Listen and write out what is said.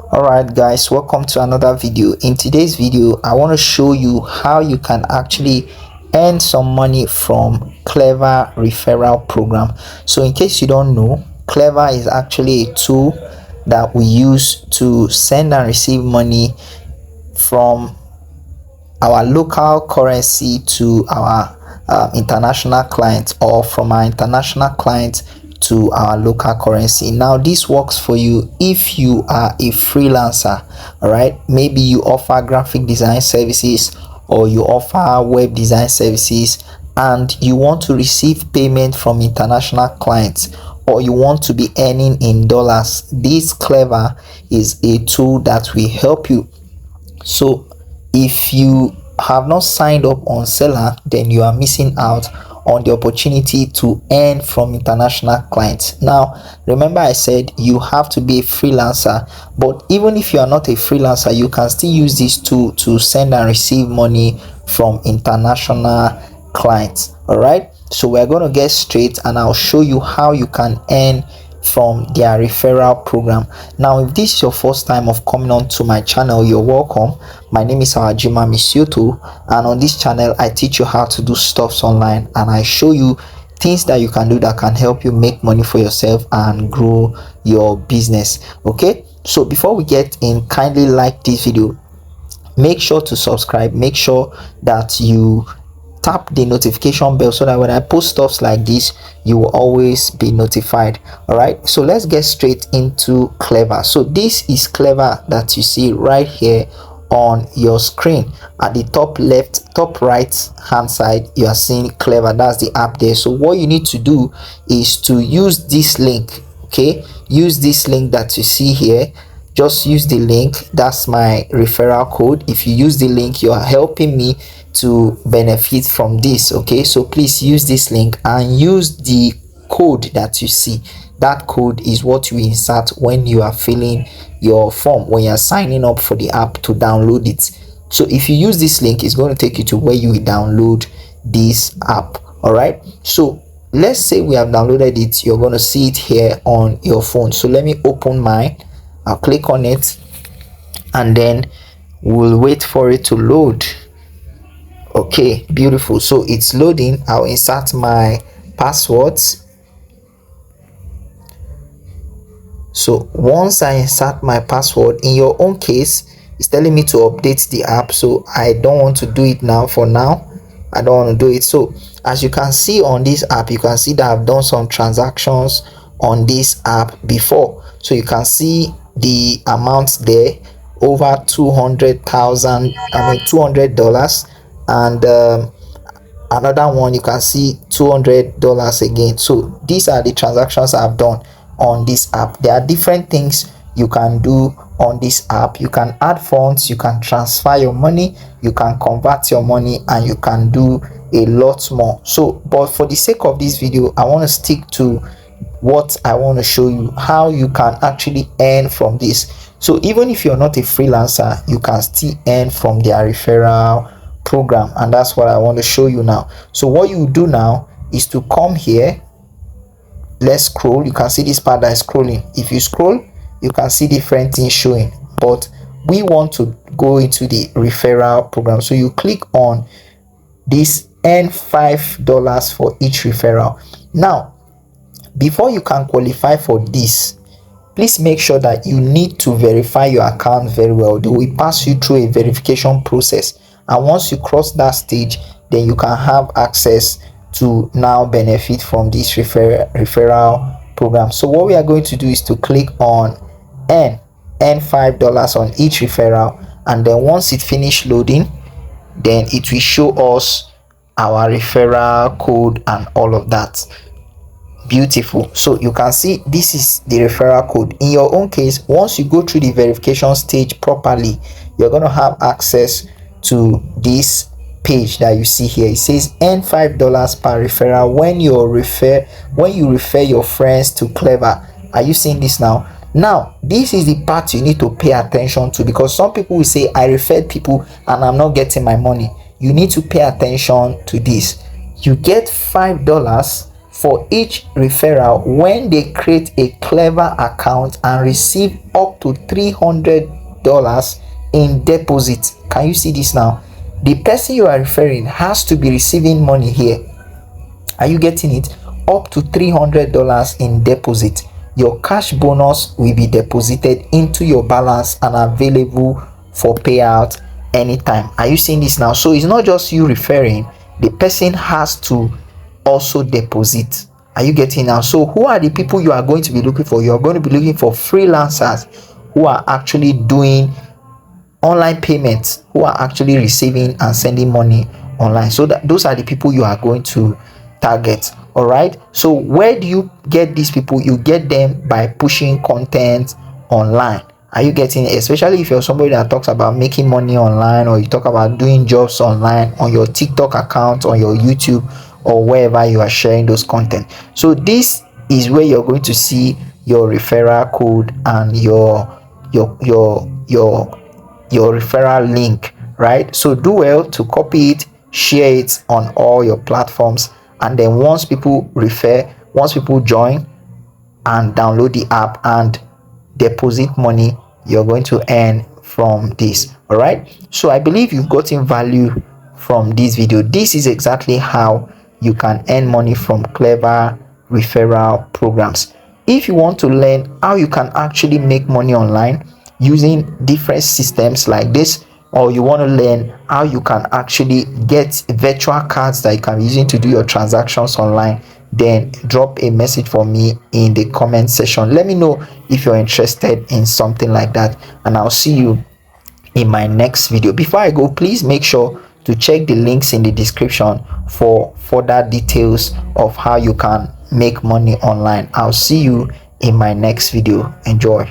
Alright guys, welcome to another video. In today's video I want to show you how you can actually earn some money from Cleva Referral program. So in case you don't know, Cleva is actually a tool that we use to send and receive money from our local currency to our international clients, or from our international clients to our local currency. Now this works for you if you are a freelancer. All right, maybe you offer graphic design services or you offer web design services and you want to receive payment from international clients, or you want to be earning in dollars. This Cleva is a tool that will help you. So if you have not signed up on Seller, then you are missing out on the opportunity to earn from international clients. Now remember, I said you have to be a freelancer, but even if you are not a freelancer, you can still use this tool to send and receive money from international clients. All right, so we're going to get straight and I'll show you how you can earn from their referral program. Now if this is your first time of coming on to my channel, you're welcome. My name is Awajima Misioto, and on this channel I teach you how to do stuffs online and I show you things that you can do that can help you make money for yourself and grow your business. Okay, so before we get in, kindly like this video, make sure to subscribe, make sure that you tap the notification bell so that when I post stuffs like this you will always be notified. All right, so let's get straight into Cleva. So this is Cleva that you see right here on your screen. At the top left, top right hand side, you are seeing Cleva. That's the app there. So what you need to do is to use this link. Okay, use this link that you see here. Just use the link. That's my referral code. If you use the link, you are helping me to benefit from this. Okay, so please use this link and use the code that you see. That code is what you insert when you are filling your form, when you are signing up for the app to download it. So if you use this link, it's going to take you to where you will download this app. All right, so let's say we have downloaded it. You're going to see it here on your phone. So let me open mine. I'll click on it and then we'll wait for it to load. Okay, beautiful. So it's loading. I'll insert my passwords. So once I insert my password, in your own case it's telling me to update the app, so I don't want to do it now. For now I don't want to do it. So as you can see on this app, you can see that I've done some transactions on this app before. So you can see the amount there, over 200,000, $200, and another one you can see $200 again. So these are the transactions I've done on this app. There are different things you can do on this app. You can add funds, you can transfer your money, you can convert your money, and you can do a lot more. So but for the sake of this video, I want to stick to what I want to show you, how you can actually earn from this. So even if you're not a freelancer, you can still earn from their referral program, and that's what I want to show you now. So what you do now is to come here. Let's scroll. You can see this part that is scrolling. If you scroll, you can see different things showing, but we want to go into the referral program. So you click on this, earn $5 for each referral. Now before you can qualify for this, please make sure that you need to verify your account very well. They will pass you through a verification process, and once you cross that stage, then you can have access to now benefit from this referral program. So what we are going to do is to click on earn $5 on each referral, and then once it finishes loading, then it will show us our referral code and all of that. Beautiful. So you can see this is the referral code. In your own case, once you go through the verification stage properly, you're going to have access to this page that you see here. It says earn $5 per referral when you refer your friends to Cleva. Are you seeing this now? Now this is the part you need to pay attention to, because some people will say I referred people and I'm not getting my money. You need to pay attention to this. You get $5 for each referral when they create a Cleva account and receive up to $300 in deposit. Can you see this now? The person you are referring has to be receiving money here. Are you getting it? Up to $300 in deposit. Your cash bonus will be deposited into your balance and available for payout anytime. Are you seeing this now? So it's not just you referring, the person has to also deposit. Are you getting now? So who are the people you are going to be looking for? You are going to be looking for freelancers who are actually doing online payments, who are actually receiving and sending money online. So those are the people you are going to target. All right, so where do you get these people? You get them by pushing content online. Are you getting it? Especially if you're somebody that talks about making money online, or you talk about doing jobs online on your TikTok account, on your YouTube, or wherever you are sharing those content. So this is where you're going to see your referral code and your referral link, right? So do well to copy it, share it on all your platforms, and then once people join and download the app and deposit money, you're going to earn from this. All right, so I believe you've gotten value from this video. This is exactly how you can earn money from Cleva referral programs. If you want to learn how you can actually make money online using different systems like this, or you want to learn how you can actually get virtual cards that you can be using to do your transactions online, then drop a message for me in the comment section. Let me know if you're interested in something like that, and I'll see you in my next video. Before I go, please make sure to check the links in the description for further details of how you can make money online. I'll see you in my next video. Enjoy.